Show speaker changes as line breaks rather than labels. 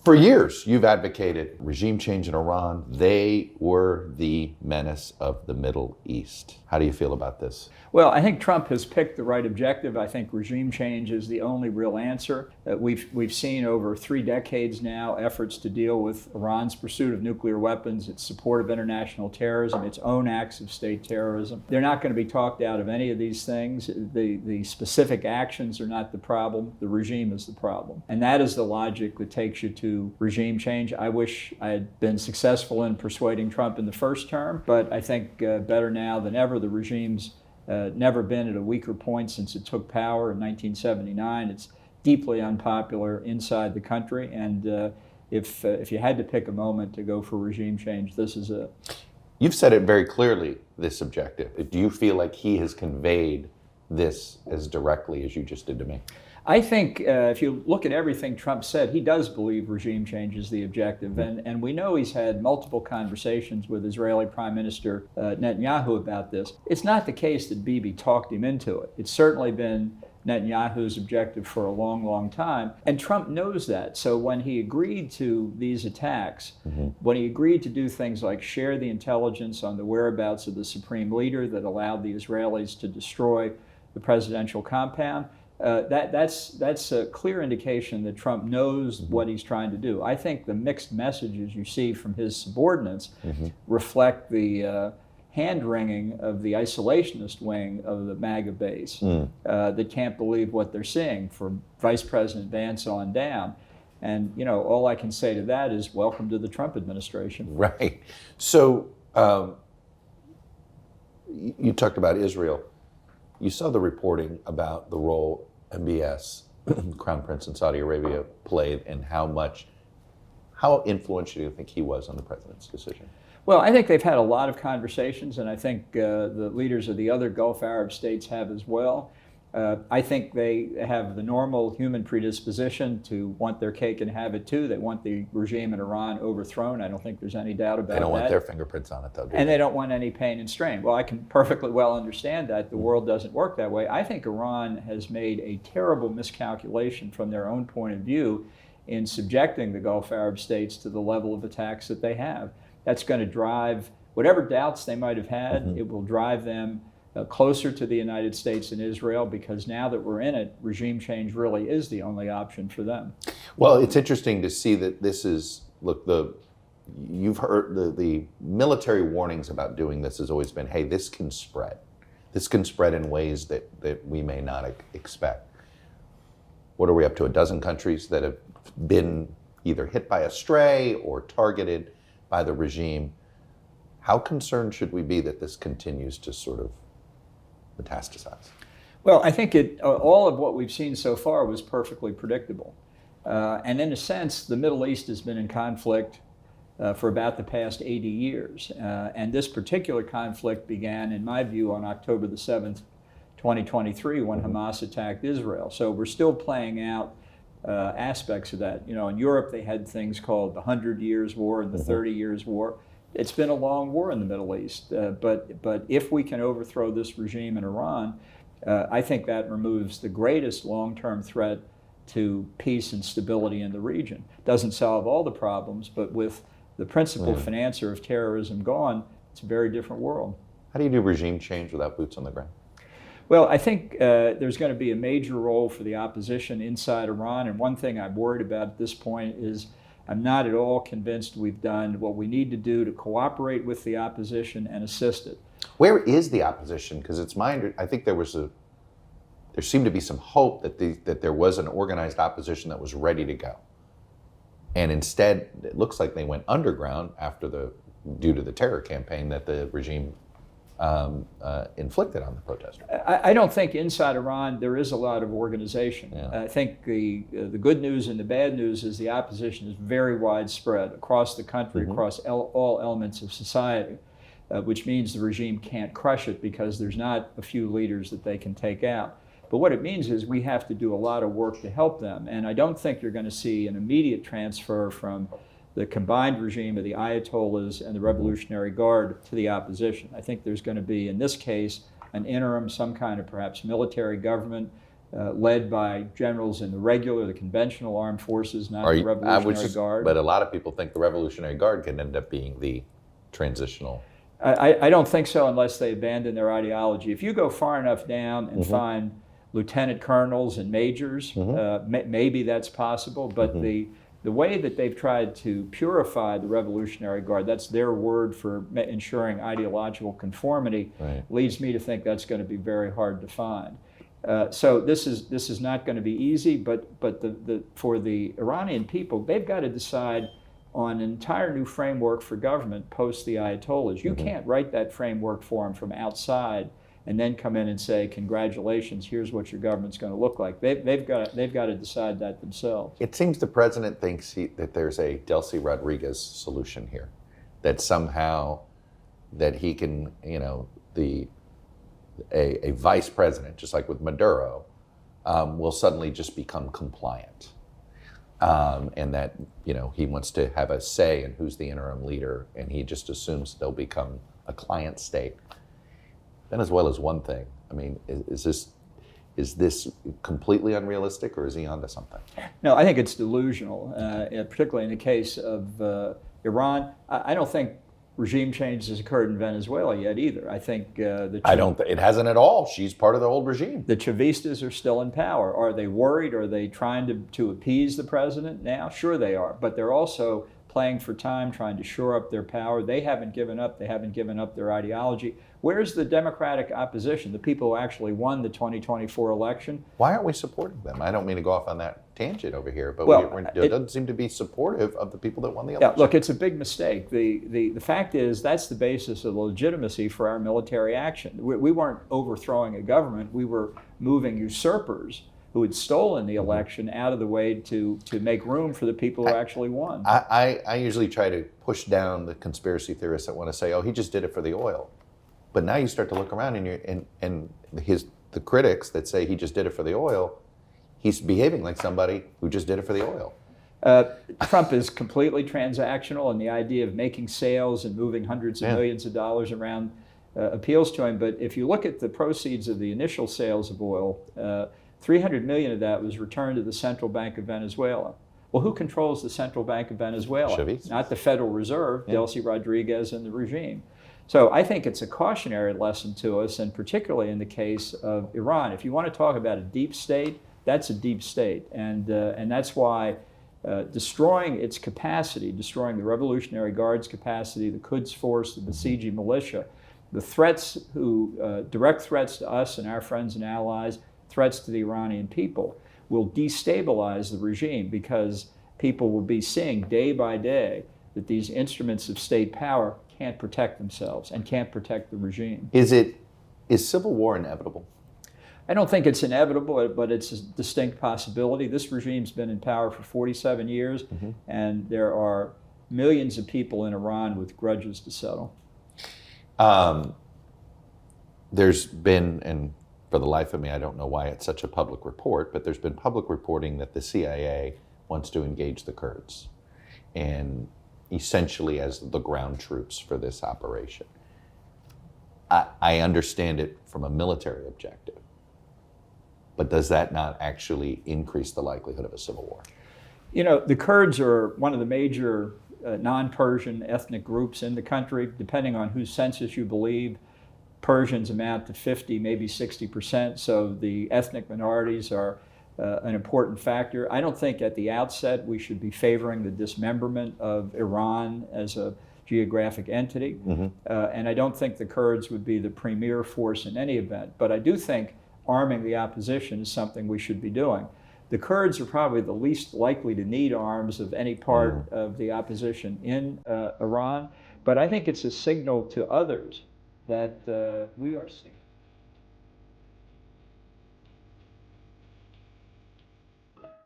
For years, you've advocated regime change in Iran. They were the menace of the Middle East. How do you feel about this?
Well, I think Trump has picked the right objective. I think regime change is the only real answer. We've seen over 3 decades now efforts to deal with Iran's pursuit of nuclear weapons, its support of international terrorism, its own acts of state terrorism. They're not going to be talked out of any of these things. The specific actions are not the problem. The regime is the problem. And that is the logic that takes you to regime change. I wish I had been successful in persuading Trump in the first term, but I think better now than ever. The regime's never been at a weaker point since it took power in 1979. It's deeply unpopular inside the country, and if you had to pick a moment to go for regime change, this is it.
You've said it very clearly, this objective. Do you feel like he has conveyed this as directly as you just did to me?
I think if you look at everything Trump said, he does believe regime change is the objective. And we know he's had multiple conversations with Israeli Prime Minister Netanyahu about this. It's not the case that Bibi talked him into it. It's certainly been Netanyahu's objective for a long, long time. And Trump knows that. So when he agreed to these attacks, when he agreed to do things like share the intelligence on the whereabouts of the supreme leader that allowed the Israelis to destroy the presidential compound, that's a clear indication that Trump knows what he's trying to do. I think the mixed messages you see from his subordinates reflect the hand-wringing of the isolationist wing of the MAGA base that can't believe what they're seeing, from Vice President Vance on down. And, you know, all I can say to that is welcome to the Trump administration.
Right. So you talked about Israel. You saw the reporting about the role MBS, Crown Prince in Saudi Arabia, played, and how influential do you think he was on the president's decision?
Well, I think they've had a lot of conversations, and I think the leaders of the other Gulf Arab states have as well. I think they have the normal human predisposition to want their cake and have it too. They want the regime in Iran overthrown. I don't think there's any doubt about that.
They don't want their fingerprints on it, though, do
And they don't want any pain and strain. Well, I can perfectly well understand that. The world doesn't work that way. I think Iran has made a terrible miscalculation from their own point of view in subjecting the Gulf Arab states to the level of attacks that they have. That's going to drive whatever doubts they might have had, it will drive them closer to the United States and Israel, because now that we're in it, regime change really is the only option for them.
Well, it's interesting to see that this is, look, you've heard the military warnings about doing this has always been, hey, this can spread. This can spread in ways that we may not expect. What are we up to, 12 countries that have been either hit by a stray or targeted by the regime? How concerned should we be that this continues to sort of metastasize?
Well, I think all of what we've seen so far was perfectly predictable. And in a sense, the Middle East has been in conflict for about the past 80 years. And this particular conflict began, in my view, on October the 7th, 2023, when Hamas attacked Israel. So we're still playing out aspects of that. You know, in Europe, they had things called the 100 Years' War and the 30 Years' War. It's been a long war in the Middle East, but if we can overthrow this regime in Iran, I think that removes the greatest long-term threat to peace and stability in the region. Doesn't solve all the problems, but with the principal financer of terrorism gone, it's a very different world.
How do you do regime change without boots on the ground?
Well, I think there's going to be a major role for the opposition inside Iran, and one thing I'm worried about at this point is I'm not at all convinced we've done what we need to do to cooperate with the opposition and assist it.
Where is the opposition? Because it's I think there seemed to be some hope that there was an organized opposition that was ready to go. And instead, it looks like they went underground due to the terror campaign that the regime inflicted on the protesters.
I don't think inside Iran there is a lot of organization. Yeah. I think the good news and the bad news is the opposition is very widespread across the country, across all elements of society, which means the regime can't crush it because there's not a few leaders that they can take out. But what it means is we have to do a lot of work to help them. And I don't think you're going to see an immediate transfer from the combined regime of the Ayatollahs and the Revolutionary Guard to the opposition. I think there's going to be, in this case, an interim, some kind of perhaps military government led by generals in the regular, the conventional armed forces, not the
I
Revolutionary Guard.
But a lot of people think the Revolutionary Guard can end up being the transitional.
I don't think so unless they abandon their ideology. If you go far enough down and find lieutenant colonels and majors, maybe that's possible. But the way that they've tried to purify the Revolutionary Guard, that's their word for ensuring ideological conformity, leads me to think that's going to be very hard to find. So this is not going to be easy, but for the Iranian people, they've got to decide on an entire new framework for government post the Ayatollahs. You can't write that framework for them from outside and then come in and say, congratulations, here's what your government's going to look like. They've got to decide that themselves.
It seems the president thinks that there's a Delcy Rodriguez solution here, that somehow that he can, a vice president, just like with Maduro, will suddenly just become compliant. And that, he wants to have a say in who's the interim leader, and he just assumes they'll become a client state. Venezuela's one thing. I mean, is this completely unrealistic, or is he onto something?
No, I think it's delusional, particularly in the case of Iran. I don't think regime change has occurred in Venezuela yet either. I think
it hasn't at all. She's part of the old regime.
The Chavistas are still in power. Are they worried? Are they trying to appease the president now? Sure they are, but they're also playing for time, trying to shore up their power. They haven't given up. They haven't given up their ideology. Where's the Democratic opposition, the people who actually won the 2024 election?
Why aren't we supporting them? I don't mean to go off on that tangent over here, but it doesn't seem to be supportive of the people that won the election.
Yeah, look, it's a big mistake. The fact is that's the basis of legitimacy for our military action. We weren't overthrowing a government. We were moving usurpers who had stolen the election out of the way to make room for the people who actually won.
I usually try to push down the conspiracy theorists that want to say, oh, he just did it for the oil. But now you start to look around and the critics that say he just did it for the oil, he's behaving like somebody who just did it for the oil.
Trump is completely transactional, and the idea of making sales and moving hundreds of millions of dollars around appeals to him. But if you look at the proceeds of the initial sales of oil, 300 million of that was returned to the Central Bank of Venezuela. Well, who controls the Central Bank of Venezuela?
Chavistas.
Not the Federal Reserve, Delcy Rodriguez and the regime. So I think it's a cautionary lesson to us, and particularly in the case of Iran. If you want to talk about a deep state, that's a deep state. And that's why destroying its capacity, destroying the Revolutionary Guard's capacity, the Quds Force, the Basiji militia, the threats, direct threats to us and our friends and allies, threats to the Iranian people, will destabilize the regime, because people will be seeing day by day that these instruments of state power can't protect themselves and can't protect the regime.
Is civil war inevitable?
I don't think it's inevitable, but it's a distinct possibility. This regime's been in power for 47 years, and there are millions of people in Iran with grudges to settle.
There's been, and for the life of me, I don't know why it's such a public report, but there's been public reporting that the CIA wants to engage the Kurds, and essentially as the ground troops for this operation. I understand it from a military objective, but does that not actually increase the likelihood of a civil war?
The Kurds are one of the major non-Persian ethnic groups in the country. Depending on whose census you believe, Persians amount to 50, maybe 60%, so the ethnic minorities are an important factor. I don't think at the outset we should be favoring the dismemberment of Iran as a geographic entity, and I don't think the Kurds would be the premier force in any event, but I do think arming the opposition is something we should be doing. The Kurds are probably the least likely to need arms of any part of the opposition in Iran, but I think it's a signal to others that we are seeing